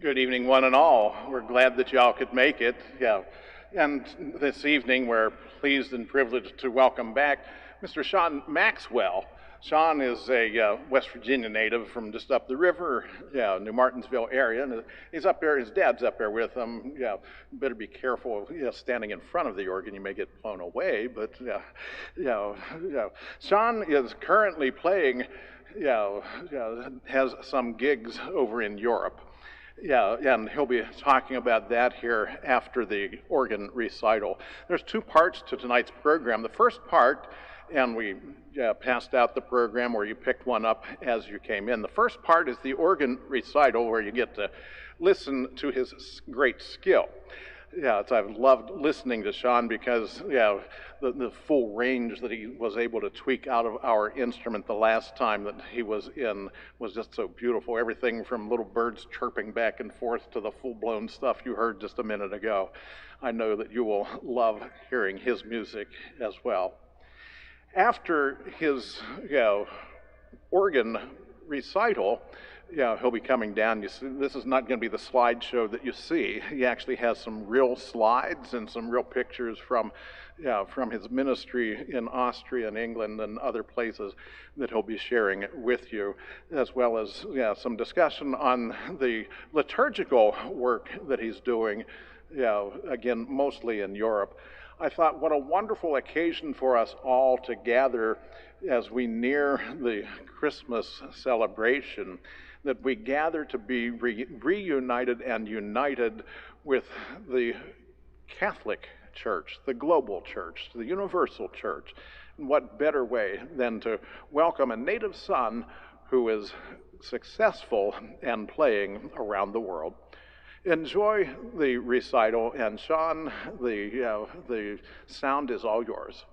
Good evening, one and all. We're glad that y'all could make it. Yeah. And this evening, we're pleased and privileged to welcome back Mr. Sean Maxwell. Sean is a West Virginia native from just up the river, New Martinsville area, and he's up there. His dad's up there with him. Better be careful, standing in front of the organ. You may get blown away. But Sean is currently playing. Has some gigs over in Europe. And he'll be talking about that here after the organ recital. There's two parts to tonight's program. The first part, and we passed out the program where you picked one up as you came in. The first part is the organ recital where you get to listen to his great skill. I've loved listening to Sean because, the full range that he was able to tweak out of our instrument the last time that he was in was just so beautiful. Everything from little birds chirping back and forth to the full-blown stuff you heard just a minute ago. I know that you will love hearing his music as well. After his, organ recital, he'll be coming down. You see, this is not going to be the slideshow that you see. He actually has some real slides and some real pictures from his ministry in Austria and England and other places that he'll be sharing with you, as well as some discussion on the liturgical work that he's doing, again, mostly in Europe. I thought, what a wonderful occasion for us all to gather as we near the Christmas celebration, that we gather to be reunited and united with the Catholic Church, the global church, the universal church. And what better way than to welcome a native son who is successful and playing around the world. Enjoy the recital, and Sean, the sound is all yours.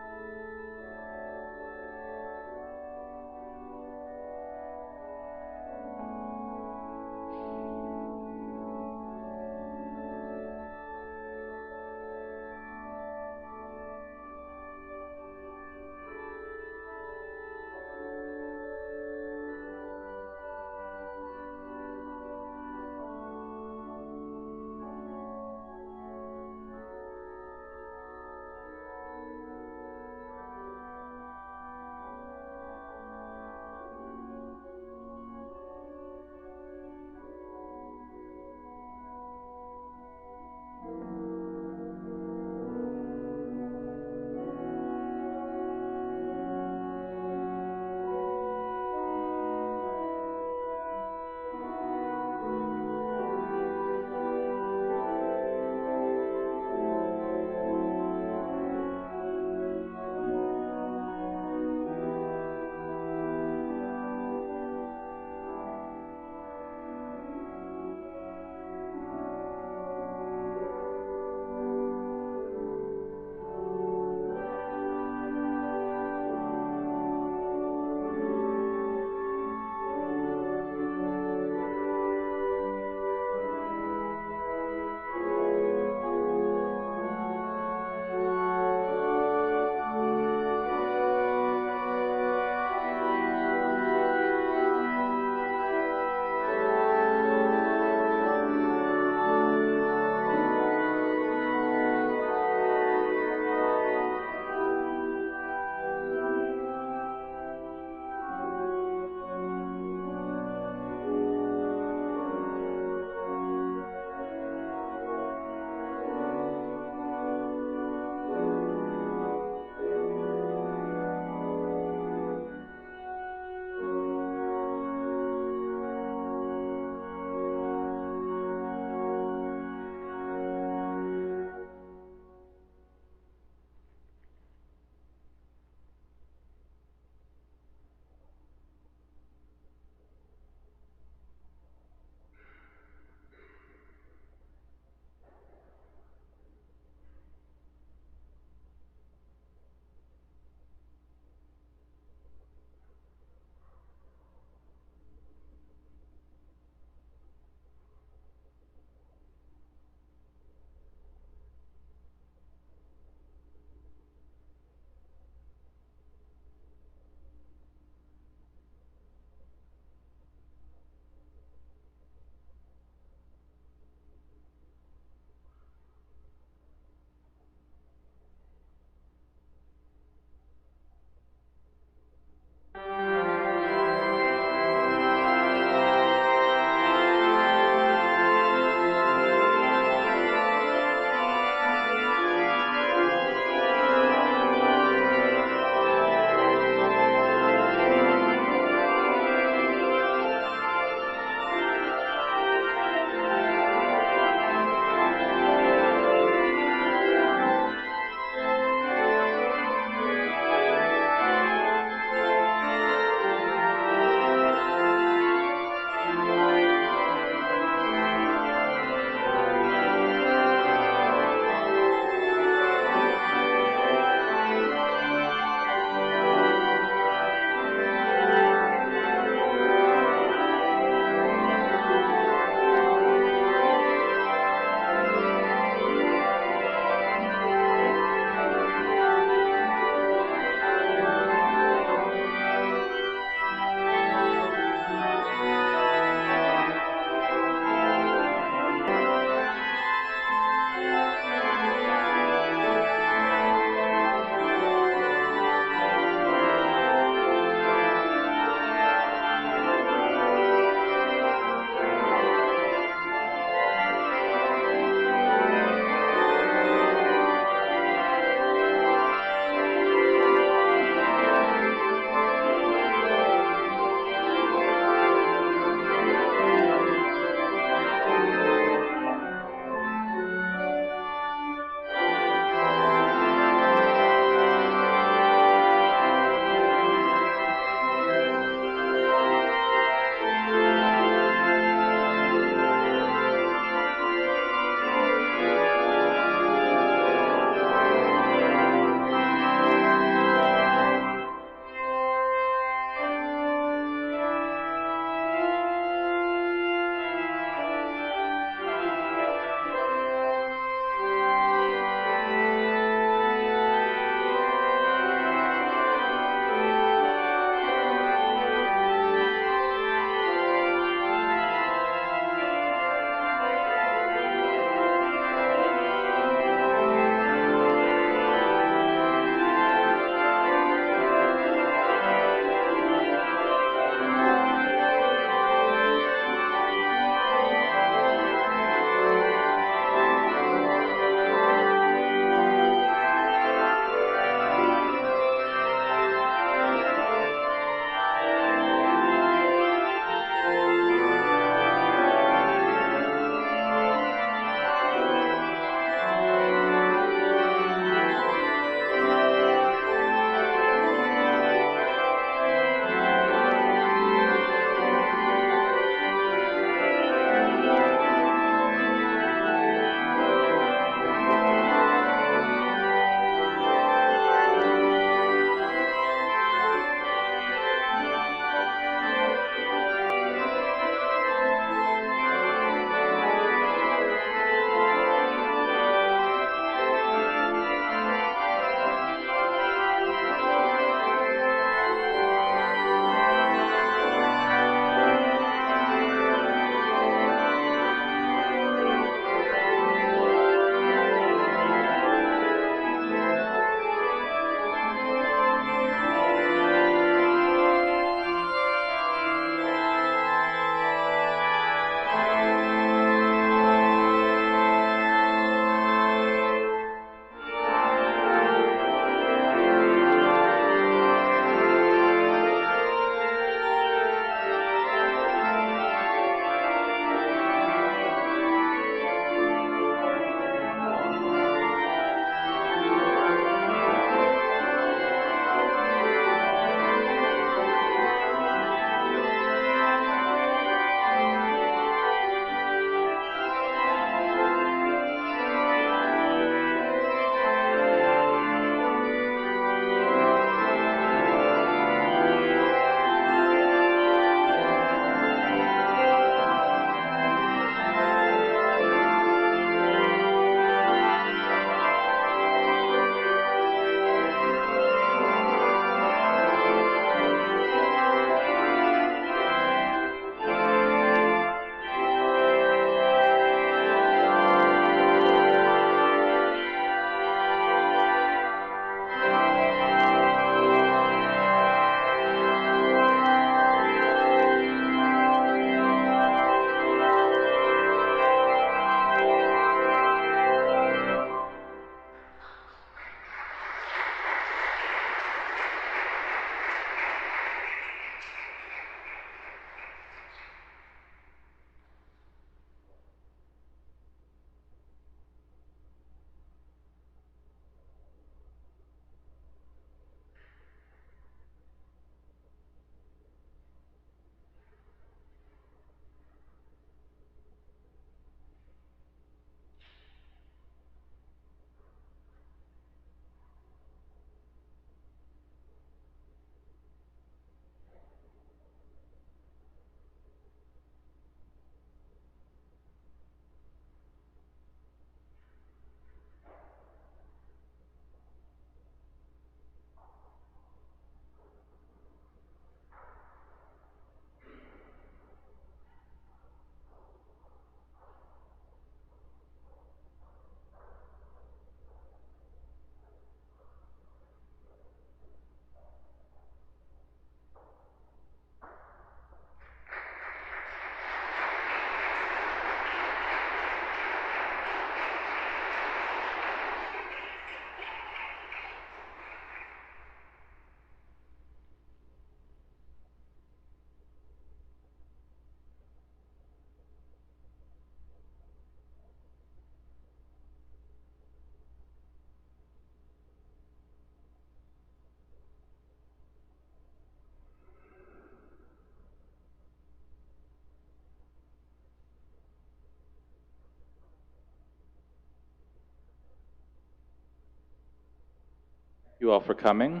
you all for coming.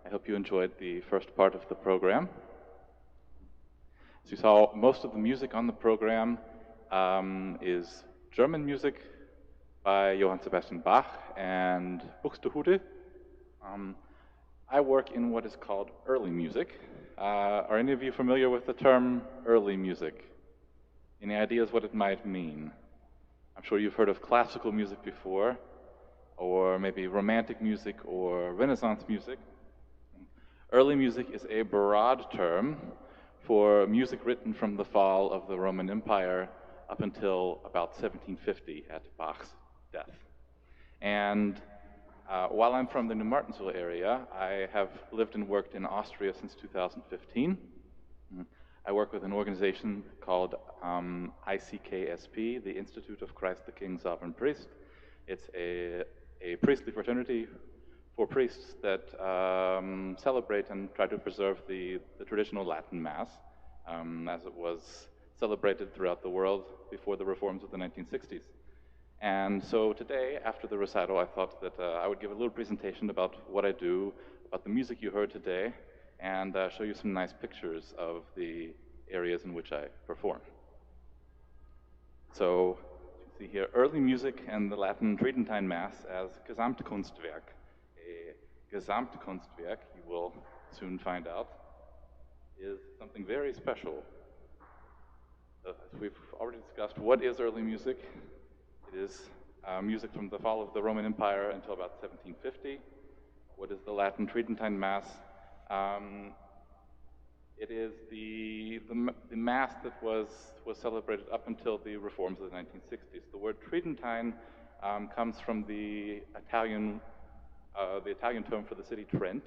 I hope you enjoyed the first part of the program. As you saw, most of the music on the program is German music by Johann Sebastian Bach and Buxtehude. I work in what is called early music. Are any of you familiar with the term early music? Any ideas what it might mean? I'm sure you've heard of classical music before, or maybe romantic music or Renaissance music. Early music is a broad term for music written from the fall of the Roman Empire up until about 1750 at Bach's death. And while I'm from the New Martinsville area, I have lived and worked in Austria since 2015. I work with an organization called ICKSP, the Institute of Christ the King Sovereign Priest. It's a priestly fraternity for priests that celebrate and try to preserve the traditional Latin Mass as it was celebrated throughout the world before the reforms of the 1960s. And so today, after the recital, I thought that I would give a little presentation about what I do, about the music you heard today, and show you some nice pictures of the areas in which I perform. So, you can see here, early music and the Latin Tredentine Mass as Gesamtkunstwerk. A Gesamtkunstwerk, you will soon find out, is something very special. As we've already discussed, what is early music? It is music from the fall of the Roman Empire until about 1750. What is the Latin Tredentine Mass? It is the Mass that was celebrated up until the reforms of the 1960s. The word Tredentine comes from the Italian term for the city Trent.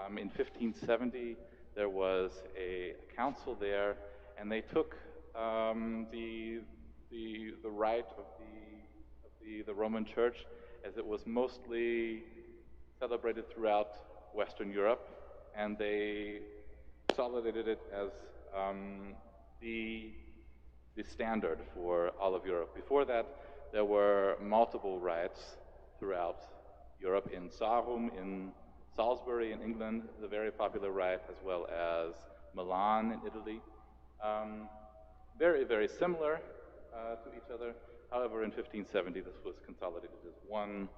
In 1570, there was a council there, and they took the rite of the Roman Church, as it was mostly celebrated throughout Western Europe, and they consolidated it as the standard for all of Europe. Before that, there were multiple rites throughout Europe, in Sarum, in Salisbury in England, the very popular rite, as well as Milan in Italy. Very, very similar to each other. However, in 1570, this was consolidated as one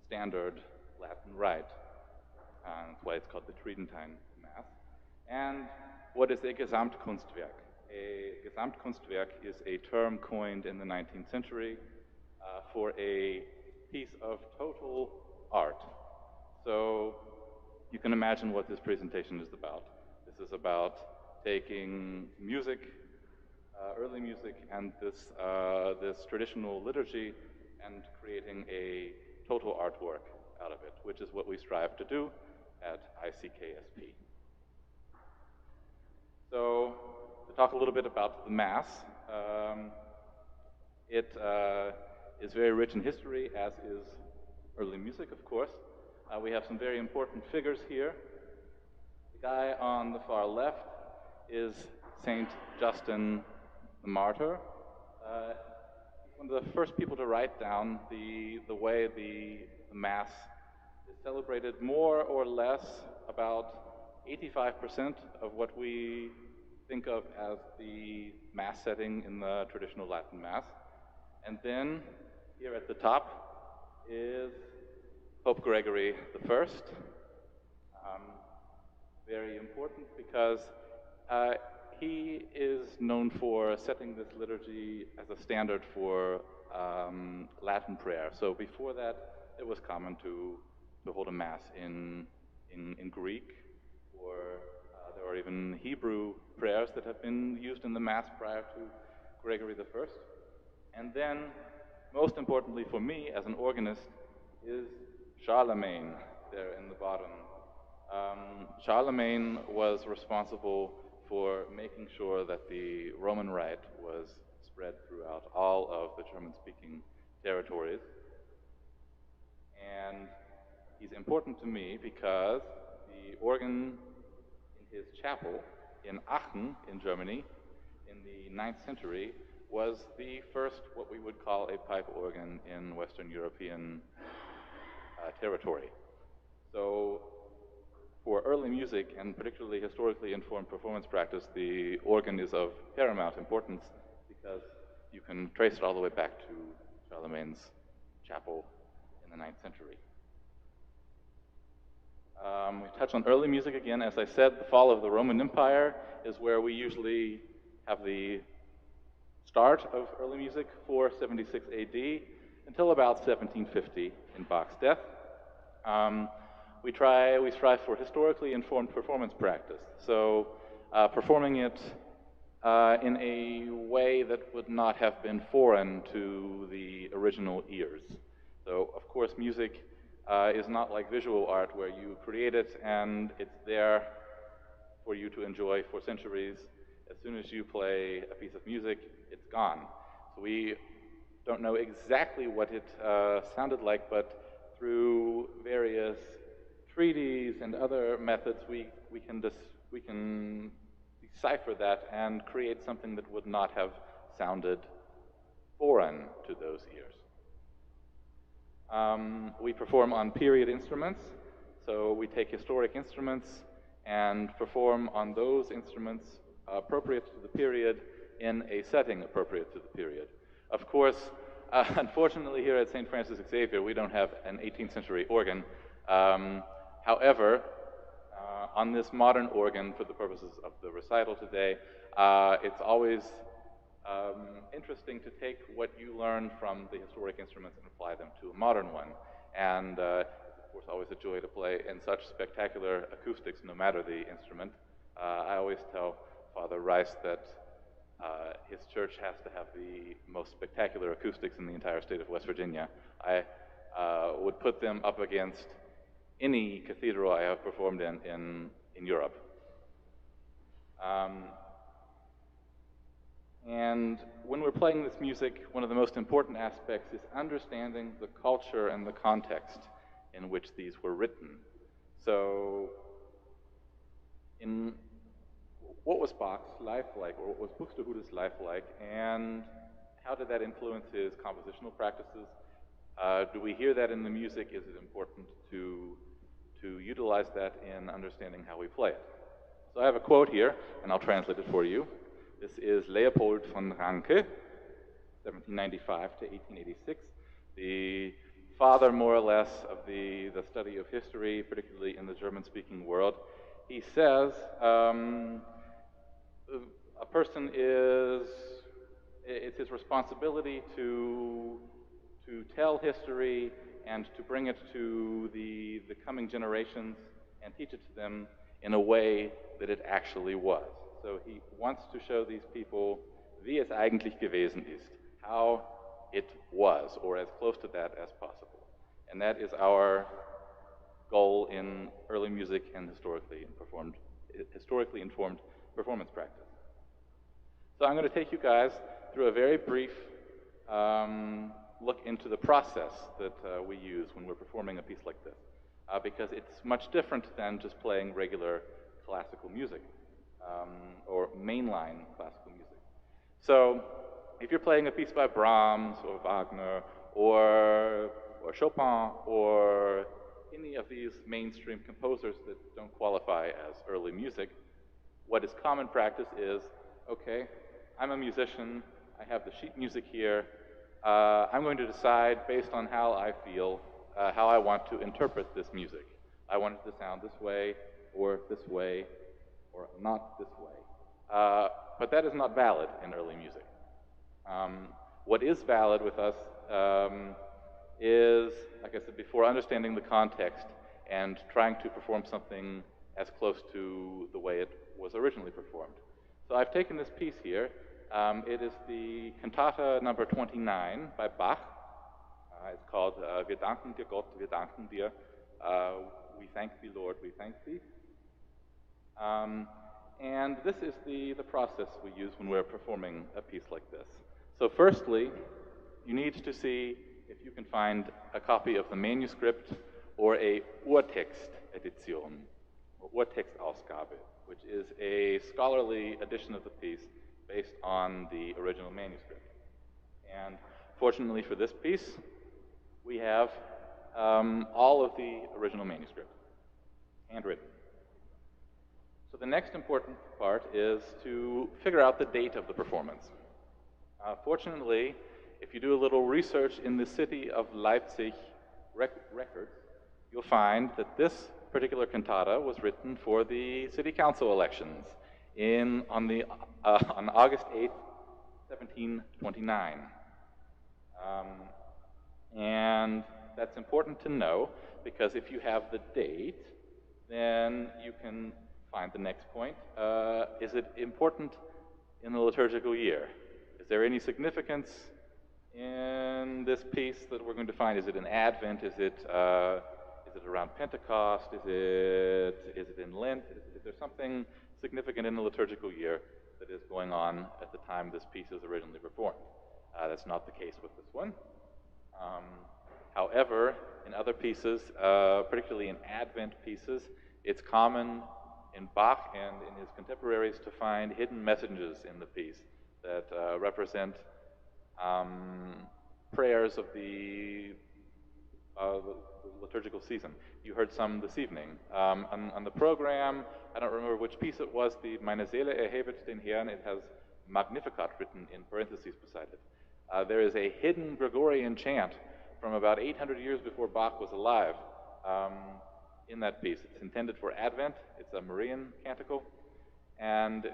standard Latin rite. That's why it's called the Tredentine Mass. And what is a Gesamtkunstwerk? A Gesamtkunstwerk is a term coined in the 19th century for a piece of total art. So you can imagine what this presentation is about. This is about taking music, early music, and this traditional liturgy, and creating a total artwork out of it, which is what we strive to do at ICKSP. So, to talk a little bit about the Mass, it is very rich in history, as is early music, of course. We have some very important figures here. The guy on the far left is Saint Justin the Martyr. One of the first people to write down the way the Mass is celebrated. More or less about 85% of what we think of as the Mass setting in the traditional Latin Mass. And then, here at the top, is Pope Gregory I. Very important because he is known for setting this liturgy as a standard for Latin prayer. So before that, it was common to hold a Mass in Greek, or there are even Hebrew prayers that have been used in the Mass prior to Gregory I. And then, most importantly for me as an organist, is Charlemagne there in the bottom. Charlemagne was responsible for making sure that the Roman Rite was spread throughout all of the German-speaking territories. And he's important to me because the organ in his chapel in Aachen in Germany in the 9th century was the first, what we would call a pipe organ in Western European territory. So for early music, and particularly historically informed performance practice, the organ is of paramount importance because you can trace it all the way back to Charlemagne's chapel in the 9th century. We touch on early music again. As I said, the fall of the Roman Empire is where we usually have the start of early music, 476 AD, until about 1750 in Bach's death. We strive for historically informed performance practice. So performing it in a way that would not have been foreign to the original ears. So of course music is not like visual art where you create it and it's there for you to enjoy for centuries. As soon as you play a piece of music, it's gone. So we don't know exactly what it sounded like, but through various treaties and other methods, we can decipher that and create something that would not have sounded foreign to those ears. We perform on period instruments, so we take historic instruments and perform on those instruments appropriate to the period in a setting appropriate to the period. Of course, unfortunately here at St. Francis Xavier, we don't have an 18th century organ. However, on this modern organ, for the purposes of the recital today, it's always interesting to take what you learn from the historic instruments and apply them to a modern one. And it's of course always a joy to play in such spectacular acoustics, no matter the instrument. I always tell Father Rice that his church has to have the most spectacular acoustics in the entire state of West Virginia. I would put them up against any cathedral I have performed in Europe. And when we're playing this music, one of the most important aspects is understanding the culture and the context in which these were written. So, what was Bach's life like, or what was Buxtehude's life like, and how did that influence his compositional practices? Do we hear that in the music? Is it important to utilize that in understanding how we play it? So I have a quote here, and I'll translate it for you. This is Leopold von Ranke, 1795 to 1886, the father, more or less, of the study of history, particularly in the German-speaking world. He says, a person it's his responsibility to tell history and to bring it to the coming generations and teach it to them in a way that it actually was. So he wants to show these people wie es eigentlich gewesen ist, how it was, or as close to that as possible. And that is our goal in early music and historically informed performance practice. So I'm going to take you guys through a very brief look into the process that we use when we're performing a piece like this, because it's much different than just playing regular classical music or mainline classical music. So if you're playing a piece by Brahms or Wagner or Chopin or any of these mainstream composers that don't qualify as early music, what is common practice is, okay, I'm a musician, I have the sheet music here, I'm going to decide based on how I feel, how I want to interpret this music. I want it to sound this way, or not this way. But that is not valid in early music. What is valid with us is, like I said before, understanding the context and trying to perform something as close to the way it was originally performed. So I've taken this piece here. It is the cantata number 29 by Bach. It's called Wir danken dir Gott, wir danken dir. We thank thee, Lord, we thank thee. And this is the process we use when we're performing a piece like this. So firstly, you need to see if you can find a copy of the manuscript or a Urtext-Edition, or Urtext-Ausgabe, which is a scholarly edition of the piece based on the original manuscript. And fortunately for this piece, we have all of the original manuscript. handwritten. So the next important part is to figure out the date of the performance. Fortunately, if you do a little research in the city of Leipzig records, you'll find that this particular cantata was written for the city council elections on August 8th, 1729. And that's important to know because if you have the date, then you can find the next point. Is it important in the liturgical year? Is there any significance in this piece that we're going to find? Is it in Advent? Is it around Pentecost? Is it in Lent? Is there something significant in the liturgical year that is going on at the time this piece is originally performed? That's not the case with this one. However, in other pieces, particularly in Advent pieces, it's common in Bach and in his contemporaries to find hidden messages in the piece that represent prayers of the liturgical season. You heard some this evening. On the program, I don't remember which piece it was, the Meine Seele erhebet den Herrn, it has Magnificat written in parentheses beside it. There is a hidden Gregorian chant from about 800 years before Bach was alive in that piece. It's intended for Advent. It's a Marian canticle. And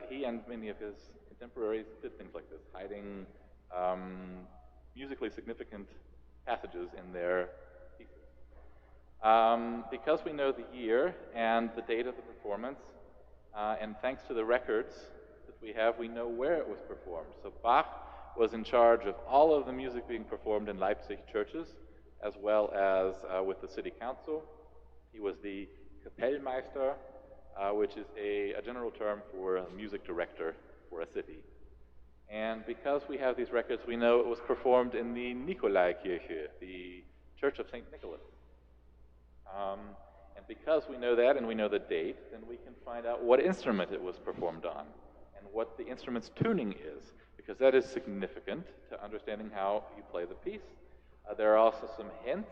he and many of his contemporaries did things like this, hiding musically significant passages in their pieces. Because we know the year and the date of the performance, and thanks to the records that we have, we know where it was performed. So Bach was in charge of all of the music being performed in Leipzig churches, as well as with the city council. He was the Kapellmeister, which is a general term for a music director for a city. And because we have these records, we know it was performed in the Nikolaikirche, the Church of St. Nicholas. And because we know that and we know the date, then we can find out what instrument it was performed on and what the instrument's tuning is, because that is significant to understanding how you play the piece. There are also some hints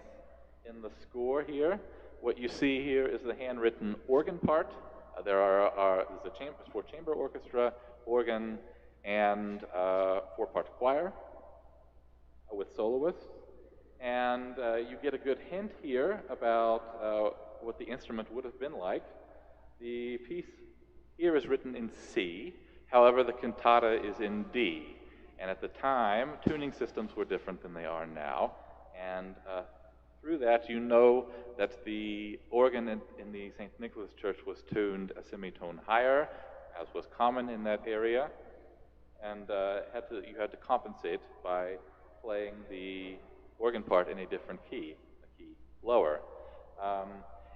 in the score here. What you see here is the handwritten organ part. There's a four-chamber orchestra, organ, and four-part choir with soloists. And you get a good hint here about what the instrument would have been like. The piece here is written in C. However, the cantata is in D. And at the time, tuning systems were different than they are now. And through that, you know that the organ in the St. Nicholas Church was tuned a semitone higher, as was common in that area. And you had to compensate by playing the organ part in a different key, a key lower.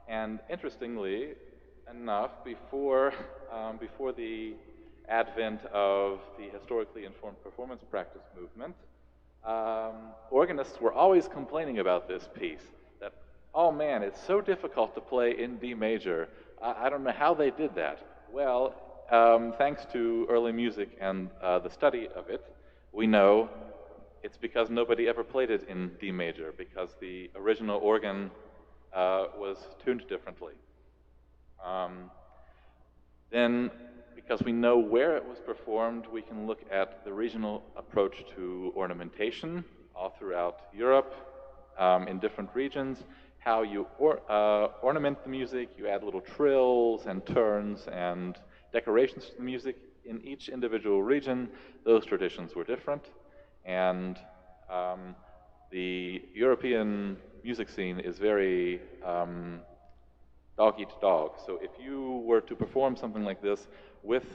And interestingly enough, before the advent of the historically informed performance practice movement, organists were always complaining about this piece, that, oh man, it's so difficult to play in D major. I don't know how they did that. Well, thanks to early music and the study of it, we know it's because nobody ever played it in D major, because the original organ was tuned differently. Then, because we know where it was performed, we can look at the regional approach to ornamentation all throughout Europe, in different regions, how you ornament the music. You add little trills and turns and decorations to the music. In each individual region, those traditions were different. And the European music scene is very dog eat dog. So if you were to perform something like this with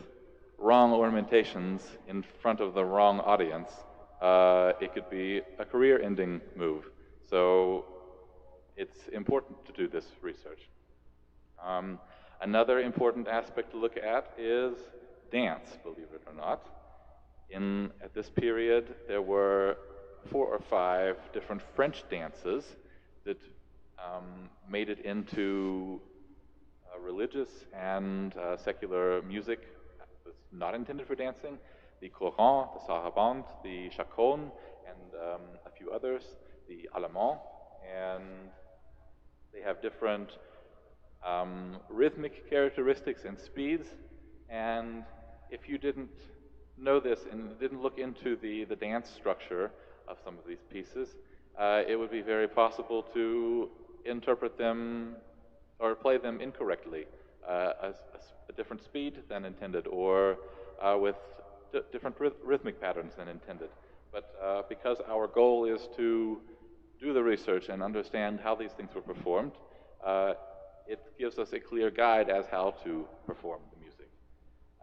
wrong ornamentations in front of the wrong audience, it could be a career-ending move. So it's important to do this research. Another important aspect to look at is dance, believe it or not. At this period, there were 4 or 5 different French dances that made it into religious and secular music that's not intended for dancing. The courant, the sarabande, the chaconne, and a few others, the allemand. And they have different rhythmic characteristics and speeds, and if you didn't know this and didn't look into the dance structure of some of these pieces, it would be very possible to interpret them or play them incorrectly, a different speed than intended, or with different rhythmic patterns than intended. But because our goal is to do the research and understand how these things were performed, it gives us a clear guide as how to perform the music.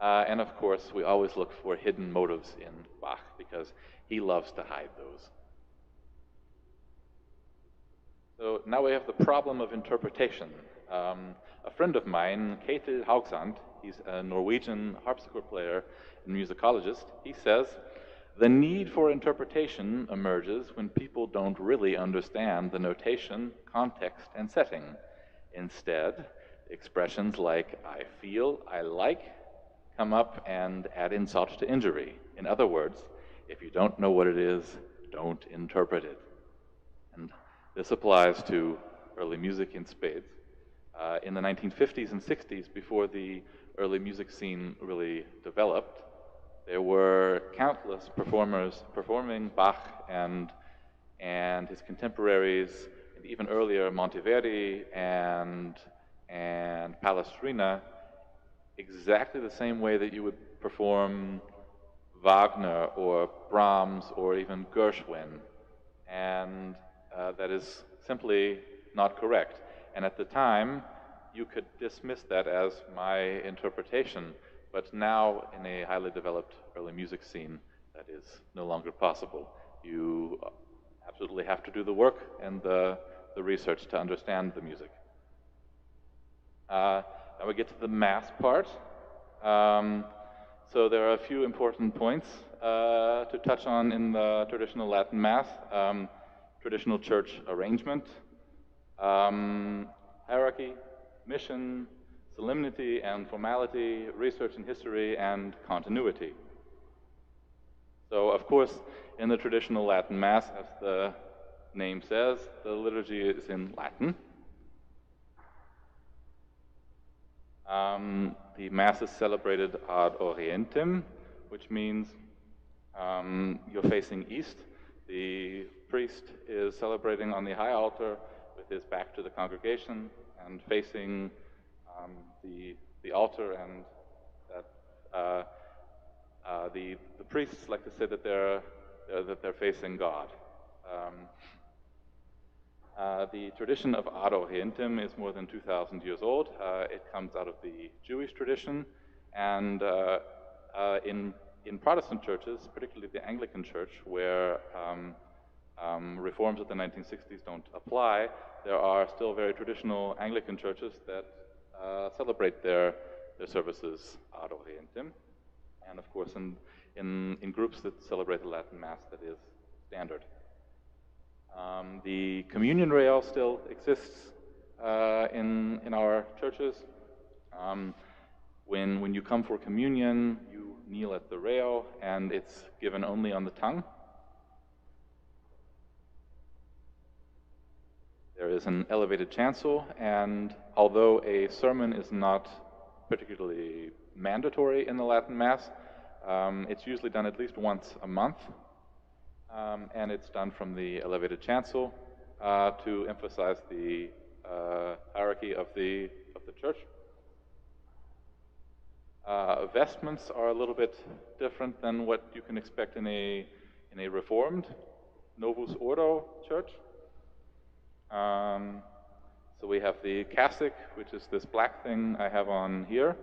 And of course, we always look for hidden motives in Bach because he loves to hide those. So now we have the problem of interpretation. A friend of mine, Ketil Haugsand, he's a Norwegian harpsichord player and musicologist, he says, the need for interpretation emerges when people don't really understand the notation, context, and setting. Instead, expressions like I feel, I like, come up and add insult to injury. In other words, if you don't know what it is, don't interpret it. And this applies to early music in spades. In the 1950s and 60s, before the early music scene really developed, there were countless performers performing Bach and his contemporaries, and even earlier Monteverdi and Palestrina, exactly the same way that you would perform Wagner or Brahms or even Gershwin. And that is simply not correct. And at the time, you could dismiss that as my interpretation, but now in a highly developed early music scene, that is no longer possible. You absolutely have to do the work and the research to understand the music. Now we get to the Mass part. So there are a few important points to touch on in the traditional Latin Mass. Traditional church arrangement, hierarchy, mission, solemnity and formality, research and history, and continuity. So, of course, in the traditional Latin Mass, as the name says, the liturgy is in Latin. The Mass is celebrated ad orientem, which means you're facing east. The priest is celebrating on the high altar with his back to the congregation and facing the altar, and that the priests like to say that they're facing God. The tradition of ad orientem is more than 2,000 years old. It comes out of the Jewish tradition, and in Protestant churches, particularly the Anglican Church, where reforms of the 1960s don't apply, there are still very traditional Anglican churches that celebrate their services ad orientem, and of course in groups that celebrate the Latin Mass, that is standard. The communion rail still exists in our churches. When you come for communion, you kneel at the rail, and it's given only on the tongue. There is an elevated chancel, and although a sermon is not particularly mandatory in the Latin Mass, it's usually done at least once a month, and it's done from the elevated chancel to emphasize the hierarchy of the church. Vestments are a little bit different than what you can expect in a Reformed Novus Ordo church. So we have the cassock, which is this black thing I have on here.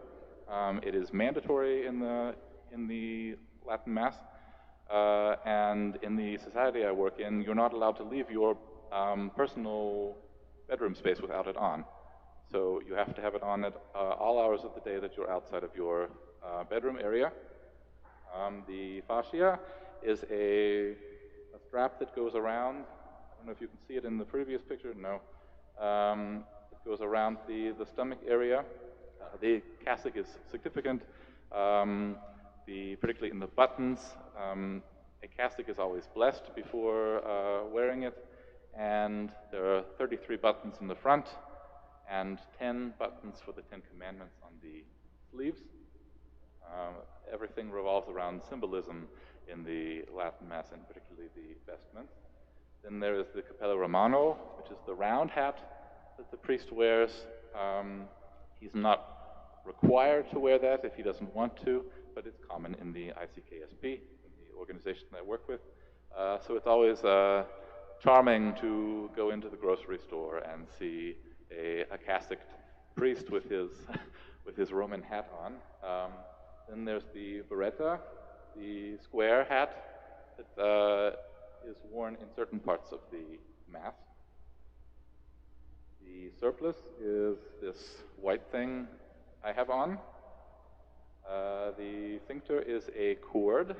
It is mandatory in the Latin Mass, and in the society I work in, you're not allowed to leave your personal bedroom space without it on. So you have to have it on at all hours of the day that you're outside of your bedroom area. The fascia is a strap that goes around. I don't know if you can see it in the previous picture. No. It goes around the stomach area. The cassock is significant, particularly in the buttons. A cassock is always blessed before wearing it, and there are 33 buttons in the front, and 10 buttons for the 10 Commandments on the sleeves. Everything revolves around symbolism in the Latin Mass, and particularly the vestments. Then there is the Capella Romano, which is the round hat that the priest wears. He's not required to wear that if he doesn't want to, but it's common in the ICKSP, in the organization that I work with. So it's always charming to go into the grocery store and see a cassocked priest with his with his Roman hat on. Then there's the biretta, the square hat that is worn in certain parts of the Mass. The surplice is this white thing I have on. The cincture is a cord. You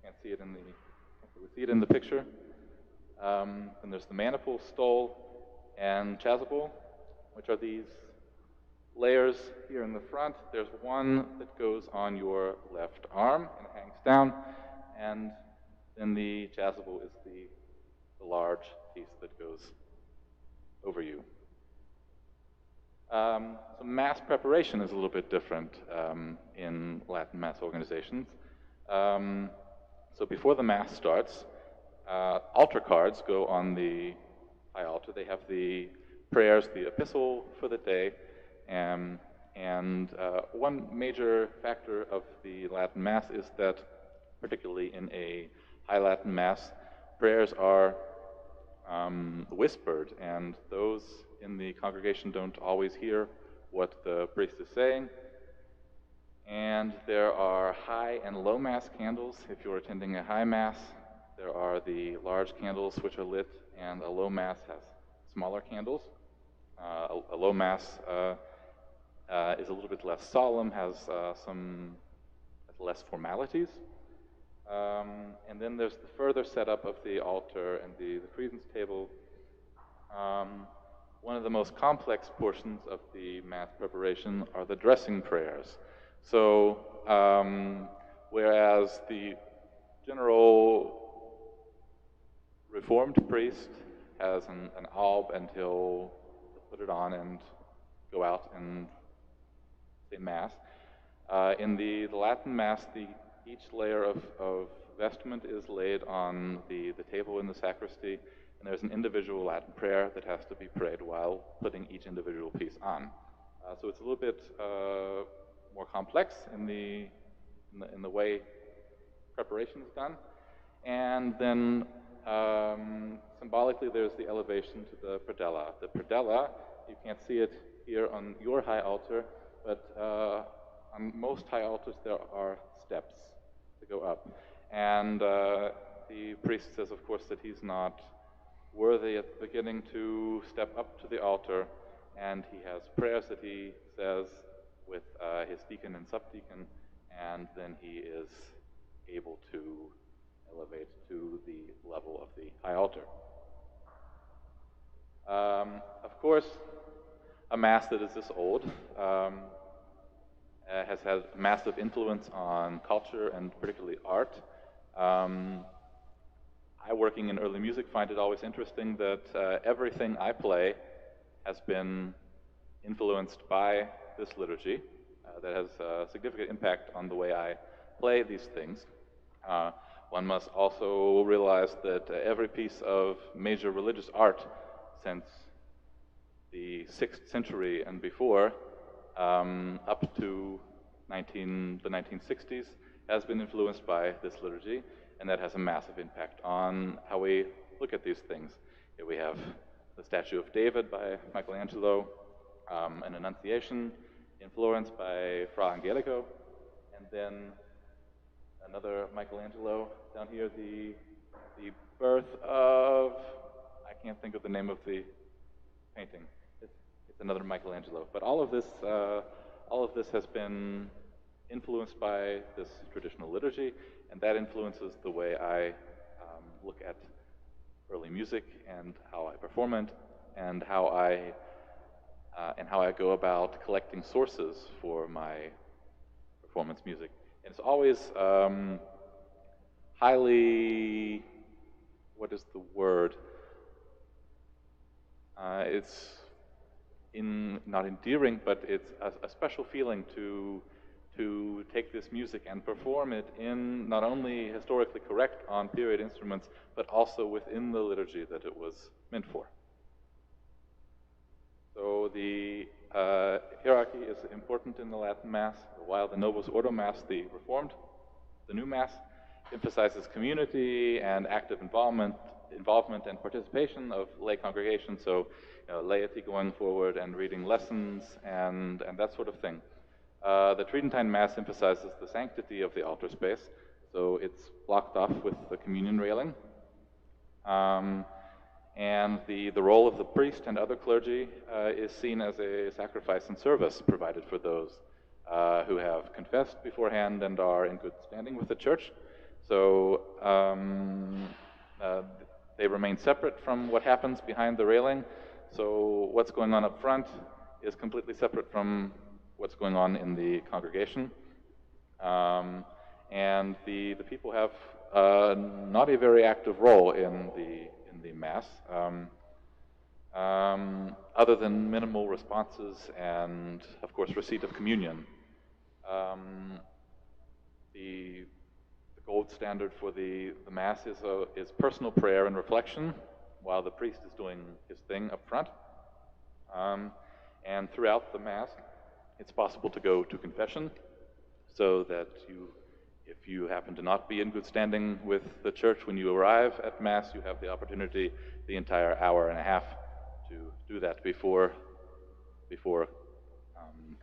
can't see it in the picture. And there's the maniple, stole, and chasuble, which are these layers here in the front. There's one that goes on your left arm and hangs down, and then the chasuble is the large piece that goes over you. So Mass preparation is a little bit different in Latin Mass organizations. So before the Mass starts, altar cards go on the high altar. They have the prayers, the epistle for the day, and one major factor of the Latin Mass is that, particularly in a high Latin Mass, prayers are whispered, and those in the congregation don't always hear what the priest is saying. And there are high and low Mass candles. If you're attending a high Mass, there are the large candles which are lit, and a low Mass has smaller candles. A low Mass is a little bit less solemn, has less formalities. And then there's the further setup of the altar and the credence table. One of the most complex portions of the Mass preparation are the dressing prayers. So, whereas the general Reformed priest has an alb and he'll put it on and go out and say Mass, in the Latin Mass, each layer of vestment is laid on the table in the sacristy, and there's an individual Latin prayer that has to be prayed while putting each individual piece on. So it's a little bit more complex in the way preparation is done. And then symbolically, there's the elevation to the predella. The predella, you can't see it here on your high altar, but on most high altars there are steps to go up. And the priest says, of course, that he's not worthy at the beginning to step up to the altar, and he has prayers that he says with his deacon and subdeacon, and then he is able to elevate to the level of the high altar. Of course, a Mass that is this old has had massive influence on culture and particularly art. I, working in early music, find it always interesting that everything I play has been influenced by this liturgy. That has a significant impact on the way I play these things. One must also realize that every piece of major religious art since the 6th century and before, up to the 1960s, has been influenced by this liturgy, and that has a massive impact on how we look at these things. Here we have the statue of David by Michelangelo, an Annunciation in Florence by Fra Angelico, and then another Michelangelo down here, the birth of, I can't think of the name of the painting. It's another Michelangelo. But all of this has been influenced by this traditional liturgy, and that influences the way I look at early music and how I perform it, and how I go about collecting sources for my performance music. And it's always highly, what is the word? It's not endearing, but it's a special feeling to take this music and perform it in not only historically correct on period instruments, but also within the liturgy that it was meant for. So the hierarchy is important in the Latin Mass, while the Novus Ordo Mass, the Reformed, the new Mass, emphasizes community and active involvement and participation of lay congregations, so laity going forward and reading lessons and that sort of thing. The Tredentine Mass emphasizes the sanctity of the altar space, so it's blocked off with the communion railing. And the role of the priest and other clergy is seen as a sacrifice and service provided for those who have confessed beforehand and are in good standing with the church. So they remain separate from what happens behind the railing. So what's going on up front is completely separate from what's going on in the congregation. And the people have not a very active role in the Mass, other than minimal responses and, of course, receipt of communion. The gold standard for the Mass is personal prayer and reflection, while the priest is doing his thing up front. And throughout the Mass, it's possible to go to confession, so that if you happen to not be in good standing with the church when you arrive at Mass, you have the opportunity the entire hour and a half to do that before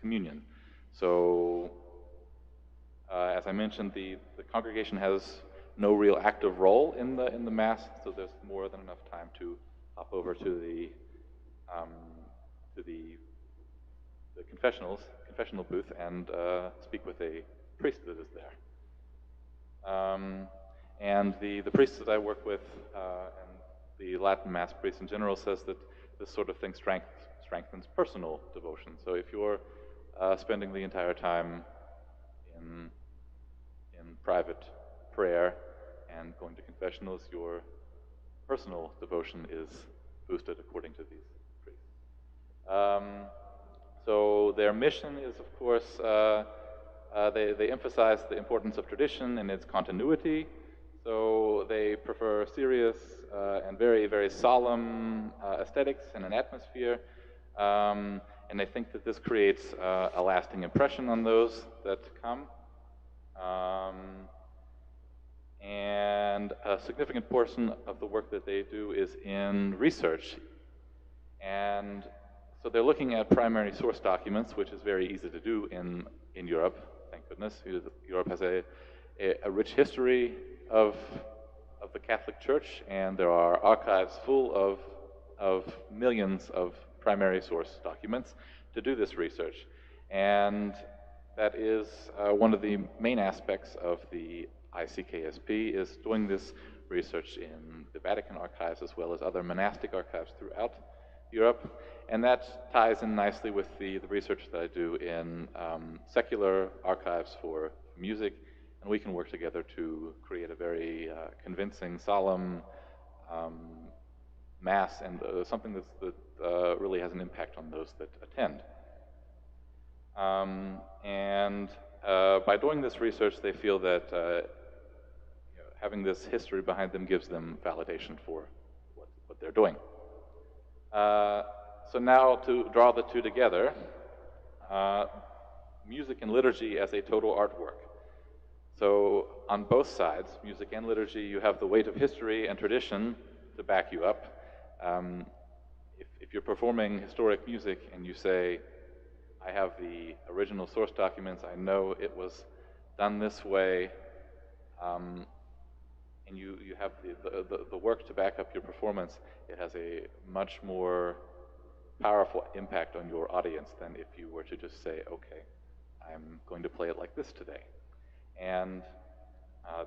communion. So, as I mentioned, the congregation has no real active role in the Mass, so there's more than enough time to hop over to the confessional booth and speak with a priest that is there. And the priest that I work with and the Latin Mass priest in general says that this sort of thing strengthens personal devotion. So if you're spending the entire time in private prayer and going to confessionals, your personal devotion is boosted according to these priests. So their mission is, of course, they emphasize the importance of tradition and its continuity. So they prefer serious and very, very solemn aesthetics and an atmosphere. And I think that this creates a lasting impression on those that come. And a significant portion of the work that they do is in research. And so they're looking at primary source documents, which is very easy to do in Europe, thank goodness. Europe has a rich history of the Catholic Church, and there are archives full of millions of primary source documents to do this research. And that is one of the main aspects of the ICKSP, is doing this research in the Vatican archives as well as other monastic archives throughout Europe. And that ties in nicely with the research that I do in secular archives for music, and we can work together to create a very convincing, solemn Mass, and something that really has an impact on those that attend. And by doing this research, they feel that having this history behind them gives them validation for what they're doing. So now to draw the two together, music and liturgy as a total artwork. So on both sides, music and liturgy, you have the weight of history and tradition to back you up. If you're performing historic music and you say, I have the original source documents, I know it was done this way, and you have the work to back up your performance, it has a much more powerful impact on your audience than if you were to just say, okay, I'm going to play it like this today. And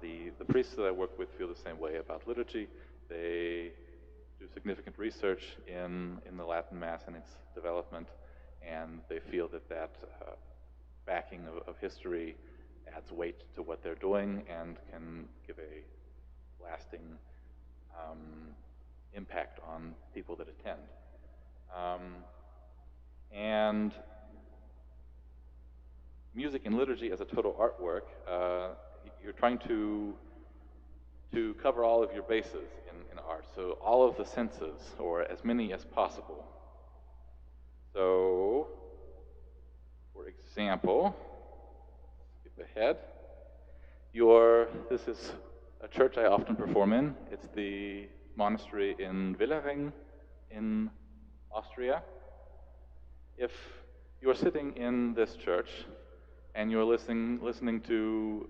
the priests that I work with feel the same way about liturgy. They do significant research in the Latin Mass and its development, and they feel that backing of history adds weight to what they're doing and can give a lasting impact on people that attend. And music and liturgy as a total artwork, you're trying to cover all of your bases in art, so all of the senses, or as many as possible. So, for example, skip ahead. This is a church I often perform in. It's the monastery in Villering in Austria. If you're sitting in this church and you're listening to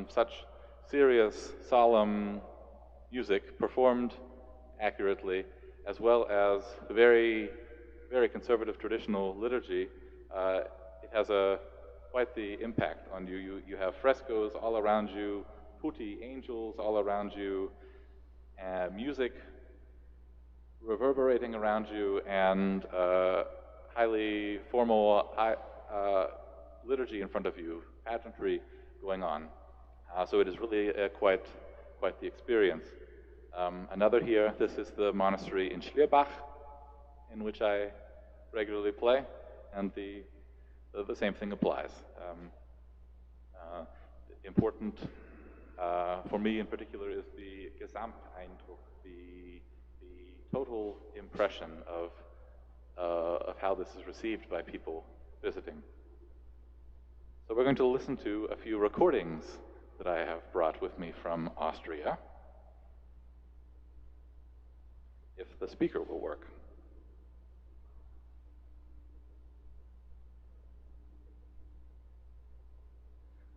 such serious, solemn music performed accurately, as well as very, very conservative traditional liturgy, it has quite the impact on you. You have frescoes all around you, putti angels all around you, music reverberating around you, and highly formal liturgy in front of you, pageantry going on. So it is really quite the experience. Another here, this is the monastery in Schlierbach, in which I regularly play, and the same thing applies. Important for me in particular is the Gesamteindruck, the total impression of how this is received by people visiting. So we're going to listen to a few recordings that I have brought with me from Austria, if the speaker will work.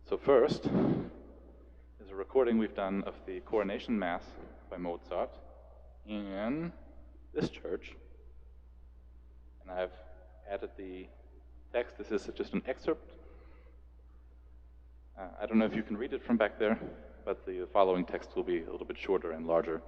So first is a recording we've done of the Coronation Mass by Mozart in this church. And I've added the text. This is just an excerpt. I don't know if you can read it from back there, but the following text will be a little bit shorter and larger.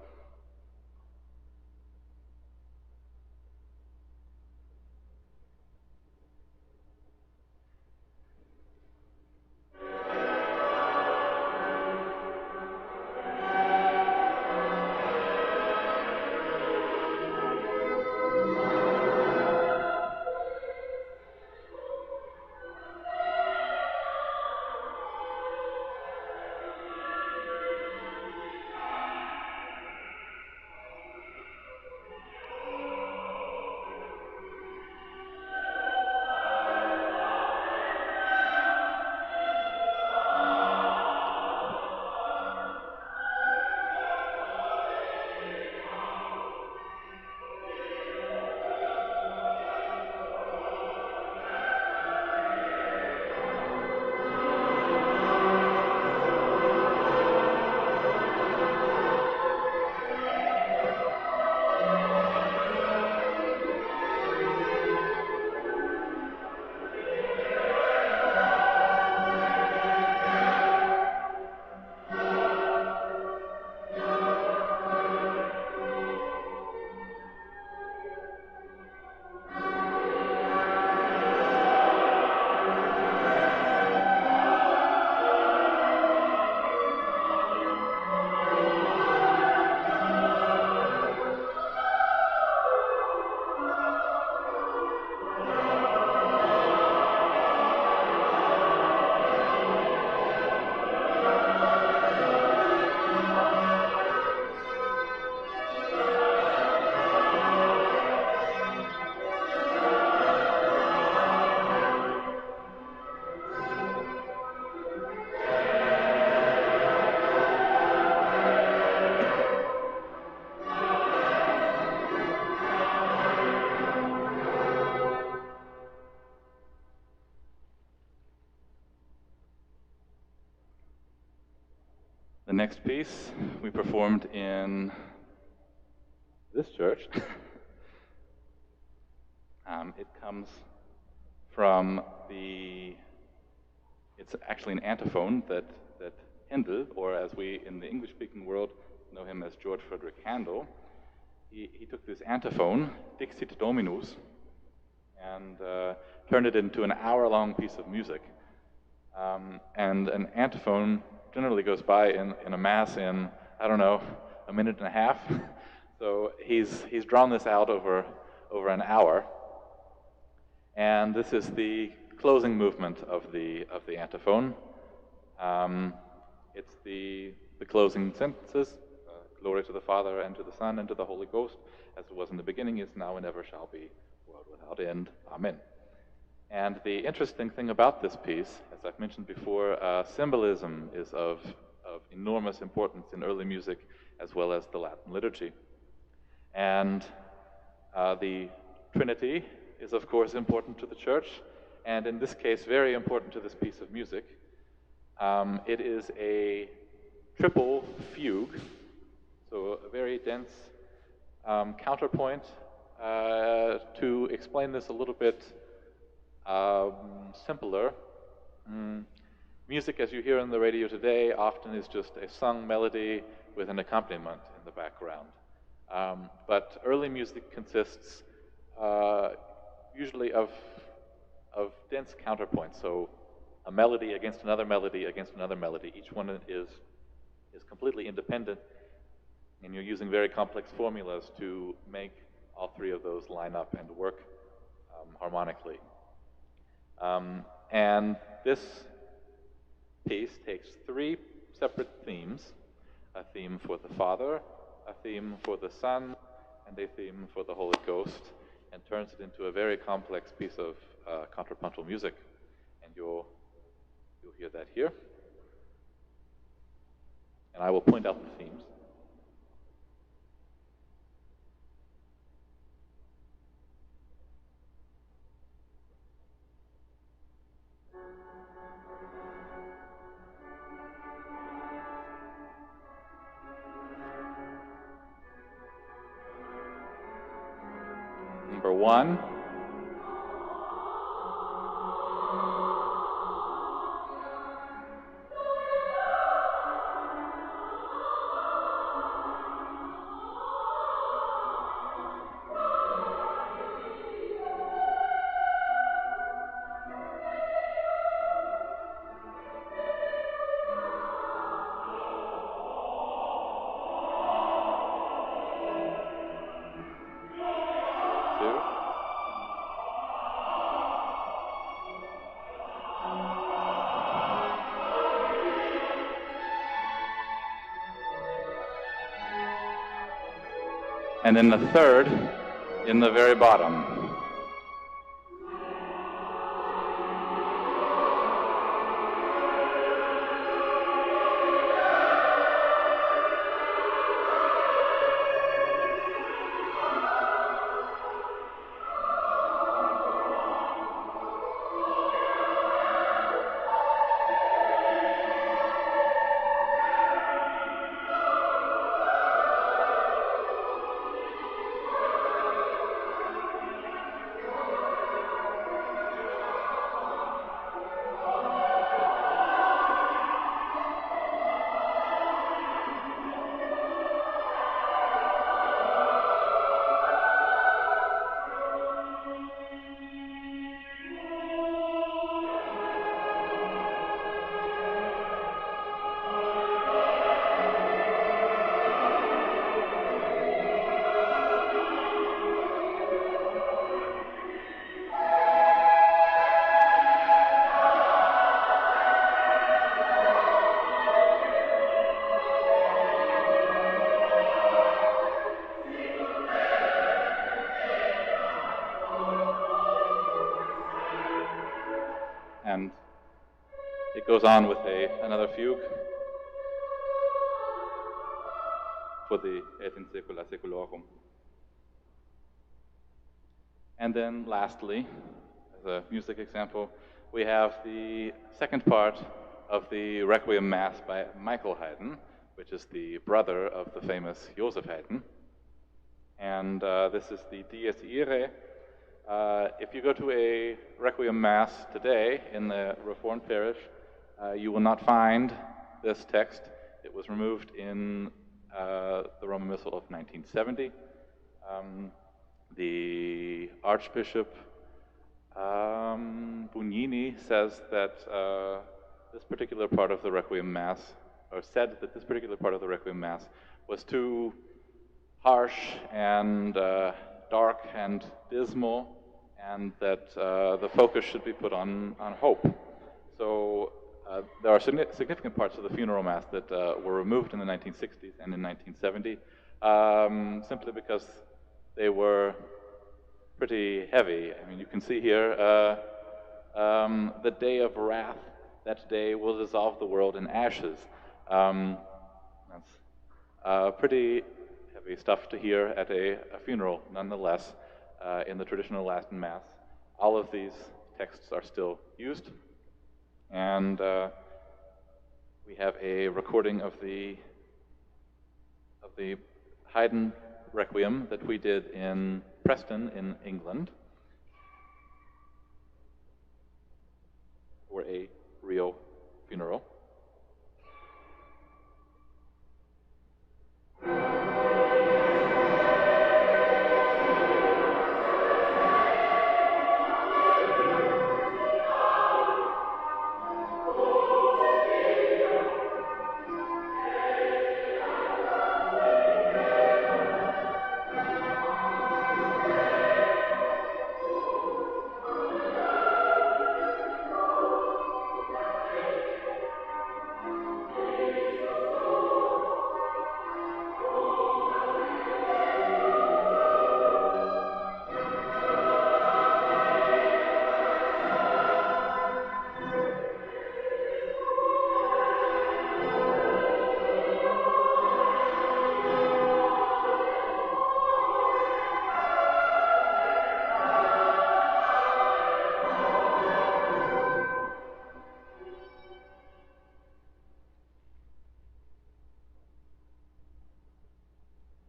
The next piece we performed in this church. It comes from it's actually an antiphon that Handel, or as we in the English-speaking world know him as George Frederick Handel, he took this antiphon, Dixit Dominus, and turned it into an hour-long piece of music. And an antiphon generally goes by in a mass in, I don't know, a minute and a half. So he's drawn this out over over an hour. And this is the closing movement of the antiphon. It's the closing sentences, glory to the Father, and to the Son, and to the Holy Ghost, as it was in the beginning, is now, and ever shall be, world without end. Amen. And the interesting thing about this piece, as I've mentioned before, symbolism is of enormous importance in early music, as well as the Latin liturgy. And the Trinity is, of course, important to the Church, and in this case, very important to this piece of music. It is a triple fugue, so a very dense counterpoint. To explain this a little bit simpler, music as you hear on the radio today often is just a sung melody with an accompaniment in the background. But early music consists usually of dense counterpoints, so a melody against another melody against another melody. Each one is completely independent, and you're using very complex formulas to make all three of those line up and work harmonically. And this piece takes three separate themes, a theme for the Father, a theme for the Son, and a theme for the Holy Ghost, and turns it into a very complex piece of contrapuntal music. And you'll hear that here. And I will point out the themes. Number one. And then the third in the very bottom. And it goes on with another fugue for the Et in Saecula Saeculorum. And then lastly, as a music example, we have the second part of the Requiem Mass by Michael Haydn, which is the brother of the famous Joseph Haydn. And this is the Dies Irae. If you go to a Requiem Mass today in the Reformed parish, you will not find this text. It was removed in the Roman Missal of 1970. The Archbishop Bugnini says that this particular part of the Requiem Mass, or said that this particular part of the Requiem Mass was too harsh and dark and dismal, and that the focus should be put on hope. So there are significant parts of the funeral mass that were removed in the 1960s and in 1970, simply because they were pretty heavy. I mean, you can see here, the day of wrath, that day will dissolve the world in ashes. That's pretty heavy stuff to hear at a funeral, nonetheless, in the traditional Latin Mass. All of these texts are still used, and we have a recording of the Haydn Requiem that we did in Preston in England for a real funeral.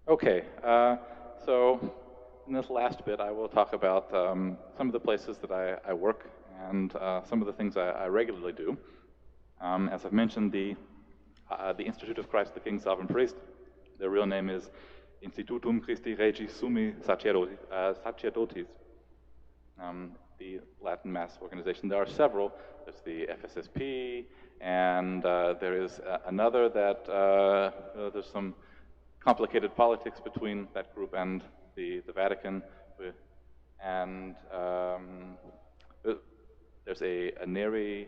Okay, so in this last bit, I will talk about some of the places that I work and some of the things I regularly do. As I've mentioned, the Institute of Christ the King Sovereign Priest, their real name is Institutum Christi Regis Summi Sacerdotis, the Latin Mass organization. There are several. There's the FSSP, and there is another that there's some complicated politics between that group and the Vatican, and there's a Neri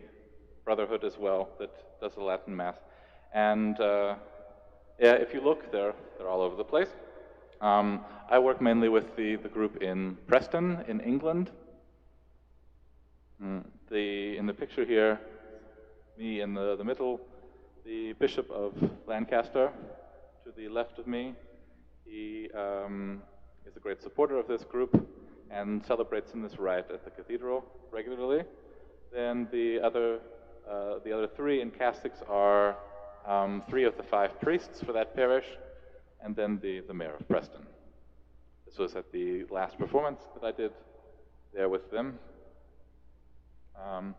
Brotherhood as well that does the Latin Mass, and yeah, if you look, they're all over the place. I work mainly with the group in Preston, in England. In the picture here, me in the middle, the Bishop of Lancaster. To the left of me, he is a great supporter of this group and celebrates in this rite at the cathedral regularly. Then the other three in castics are 3 of the 5 priests for that parish, and then the mayor of Preston. This was at the last performance that I did there with them. I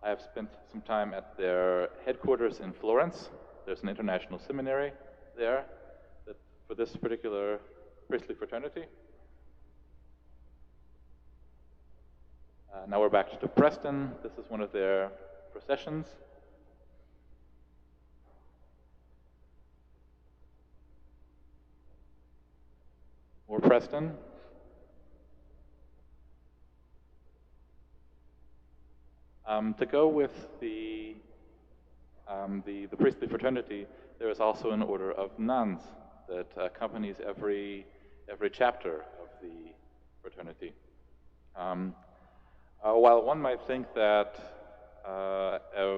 have spent some time at their headquarters in Florence. There's an international seminary there for this particular priestly fraternity. Now we're back to Preston. This is one of their processions. More Preston. To go with the priestly fraternity, there is also an order of nuns that accompanies every chapter of the fraternity. While one might think that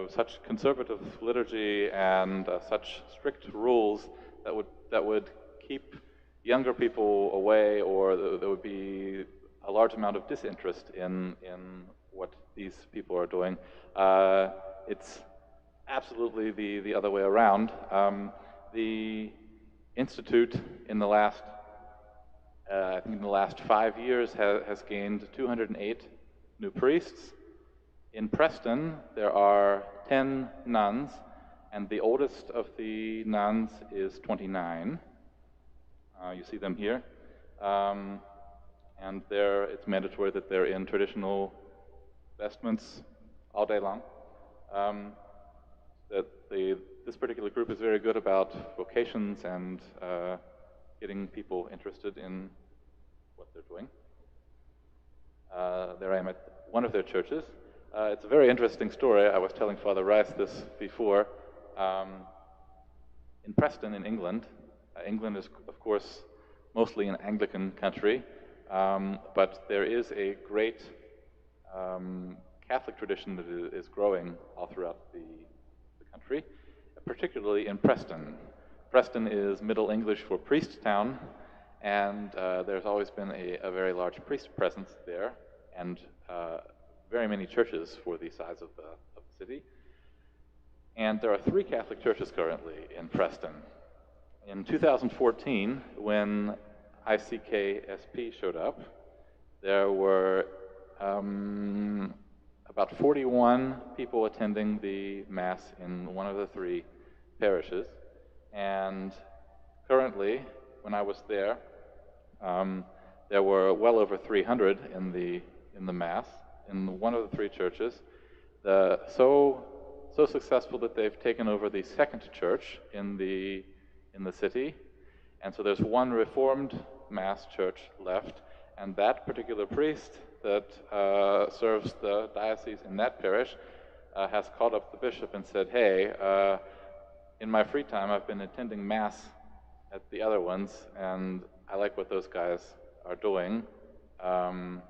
such conservative liturgy and such strict rules that would keep younger people away, or there would be a large amount of disinterest in what these people are doing, it's absolutely the other way around. The Institute in the last, I think in the last 5 years has gained 208 new priests. In Preston, there are 10 nuns, and the oldest of the nuns is 29. You see them here. And it's mandatory that they're in traditional vestments all day long. This particular group is very good about vocations and getting people interested in what they're doing. There I am at one of their churches. It's a very interesting story. I was telling Father Rice this before. In Preston, in England, England is, of course, mostly an Anglican country, but there is a great Catholic tradition that is growing all throughout the country, particularly in Preston. Preston is Middle English for priest town, and there's always been a very large priest presence there, and very many churches for the size of the city. And there are 3 Catholic churches currently in Preston. In 2014, when ICKSP showed up, there were about 41 people attending the Mass in one of the 3 parishes. And currently, when I was there, there were well over 300 in the Mass in one of the 3 churches. So successful that they've taken over the 2nd church in the city, and so there's one Reformed Mass church left, and that particular priest that serves the diocese in that parish has called up the bishop and said, "Hey, in my free time I've been attending Mass at the other ones, and I like what those guys are doing. I'm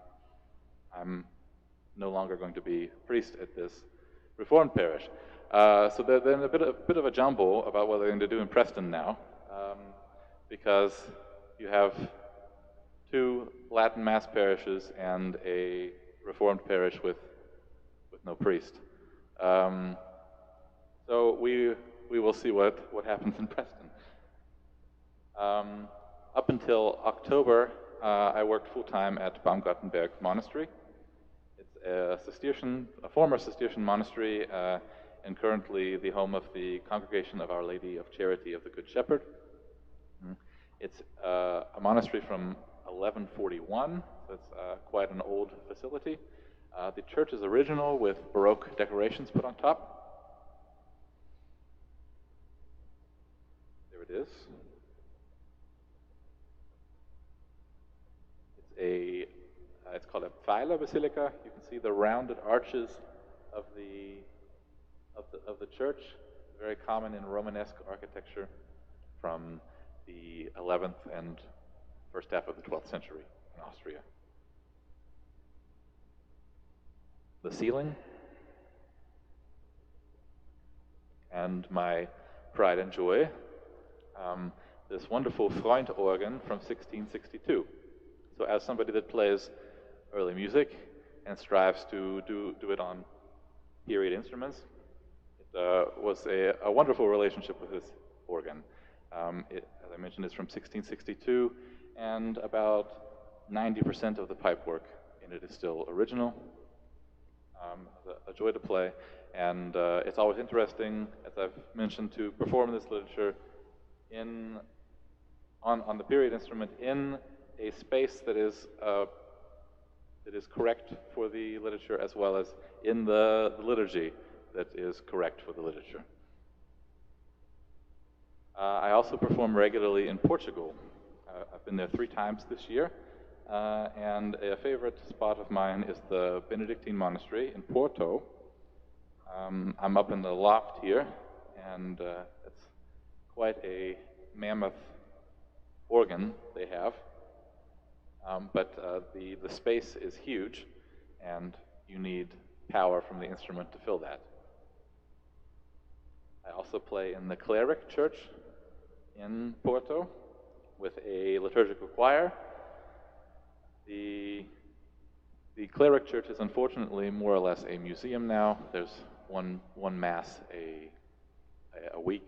no longer going to be priest at this Reformed parish." So they're in a bit of a jumble about what they're going to do in Preston now, because you have 2 Latin Mass parishes and a Reformed parish with no priest. So we will see what happens in Preston. Up until October, I worked full-time at Baumgartenberg Monastery. It's a former Cistercian monastery, and currently the home of the Congregation of Our Lady of Charity of the Good Shepherd. It's a monastery from 1141, so it's quite an old facility. The church is original with Baroque decorations put on top. There it is. It's called a Pfeiler Basilica. You can see the rounded arches of the church, very common in Romanesque architecture from the 11th and first half of the 12th century in Austria. The ceiling, and my pride and joy, this wonderful Freund organ from 1662. So as somebody that plays early music and strives to do it on period instruments, it was a wonderful relationship with this organ. As I mentioned, it's from 1662, and about 90% of the pipework in it is still original. A joy to play, and it's always interesting, as I've mentioned, to perform this literature on the period instrument in a space that is correct for the literature, as well as in the liturgy that is correct for the literature. I also perform regularly in Portugal. I've been there 3 times this year, and a favorite spot of mine is the Benedictine Monastery in Porto. I'm up in the loft here, and it's quite a mammoth organ they have, but the space is huge, and you need power from the instrument to fill that. I also play in the cleric church in Porto with a liturgical choir. The cleric church is unfortunately more or less a museum now. There's one Mass a week,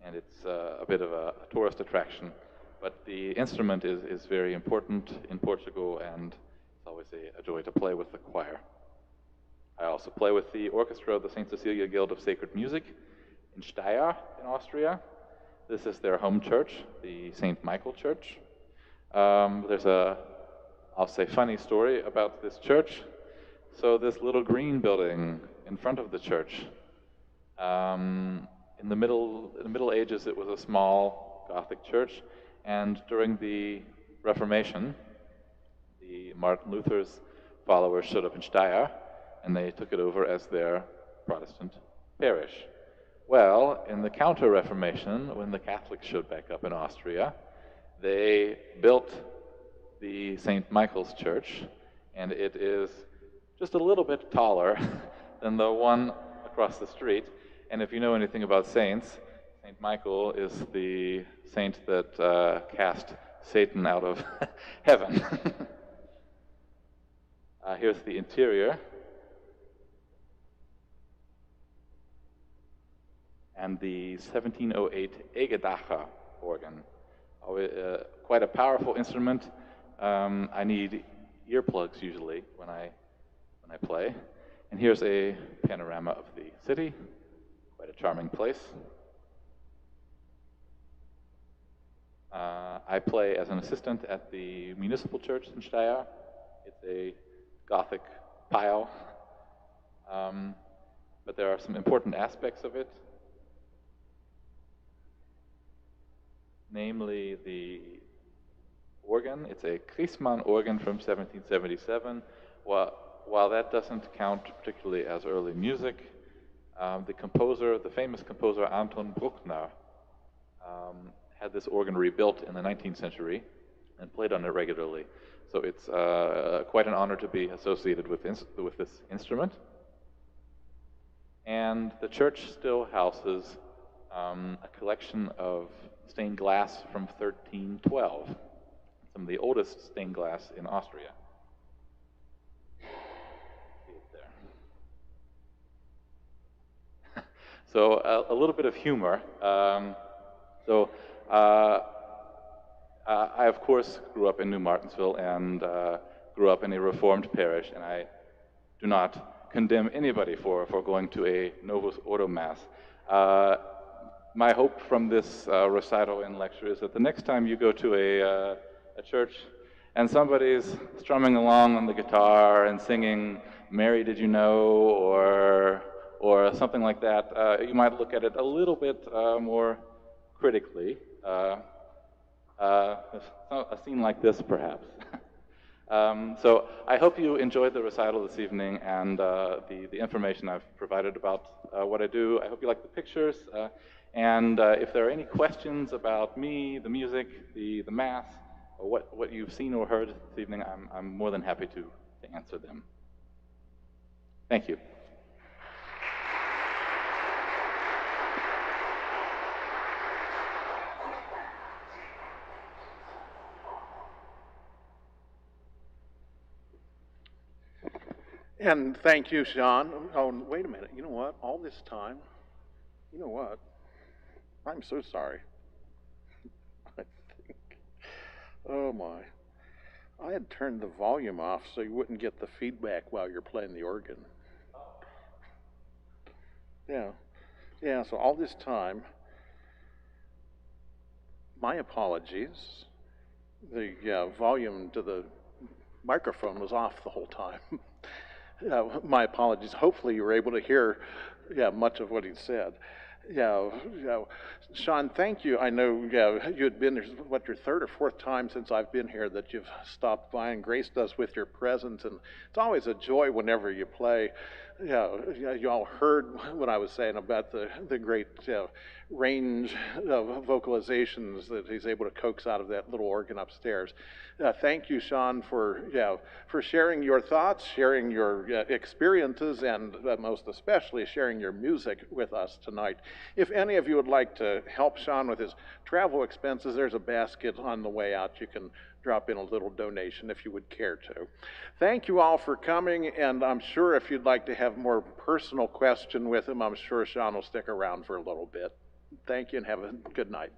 and it's a bit of a tourist attraction. But the instrument is very important in Portugal, and it's always a joy to play with the choir. I also play with the orchestra of the St. Cecilia Guild of Sacred Music in Steyr in Austria. This is their home church, the St. Michael Church. There's I'll say, funny story about this church. So this little green building in front of the church, in the Middle Ages, it was a small Gothic church, and during the Reformation, Martin Luther's followers showed up in Steyr, and they took it over as their Protestant parish. Well, in the Counter-Reformation, when the Catholics showed back up in Austria, they built the St. Michael's Church, and it is just a little bit taller than the one across the street. And if you know anything about saints, St. Michael is the saint that cast Satan out of heaven. Here's the interior. And the 1708 Egedacher organ. Quite a powerful instrument. I need earplugs usually when I play. And here's a panorama of the city. Quite a charming place. I play as an assistant at the municipal church in Steyr. It's a Gothic pile, but there are some important aspects of it, namely the organ. It's a Christmann organ from 1777. While that doesn't count particularly as early music, the famous composer Anton Bruckner, had this organ rebuilt in the 19th century and played on it regularly. So it's quite an honor to be associated with this instrument. And the church still houses a collection of stained glass from 1312, some of the oldest stained glass in Austria. See it there. So a little bit of humor. I, of course, grew up in New Martinsville and grew up in a Reformed parish, and I do not condemn anybody for going to a Novus Ordo Mass. My hope from this recital and lecture is that the next time you go to a church and somebody's strumming along on the guitar and singing "Mary, Did You Know?" or something like that, you might look at it a little bit more critically. A scene like this, perhaps. So I hope you enjoyed the recital this evening and the information I've provided about what I do. I hope you like the pictures. And if there are any questions about me, the music, the Mass, or what you've seen or heard this evening, I'm more than happy to answer them. Thank you. And thank you, Sean. Oh, wait a minute. You know what? All this time, you know what? I'm so sorry. I think, oh my. I had turned the volume off so you wouldn't get the feedback while you're playing the organ. Yeah. Yeah, so all this time, my apologies. The volume to the microphone was off the whole time. My apologies. Hopefully you were able to hear much of what he said. Sean, thank you. I know you had been there, your third or fourth time since I've been here that you've stopped by and graced us with your presence, and it's always a joy whenever you play. You all heard what I was saying about the great range of vocalizations that he's able to coax out of that little organ upstairs. Thank you, Sean, for sharing your thoughts, sharing your experiences, and most especially sharing your music with us tonight. If any of you would like to help Sean with his travel expenses, there's a basket on the way out. You can drop in a little donation if you would care to. Thank you all for coming, and I'm sure if you'd like to have more personal question with him, I'm sure Sean will stick around for a little bit. Thank you and have a good night.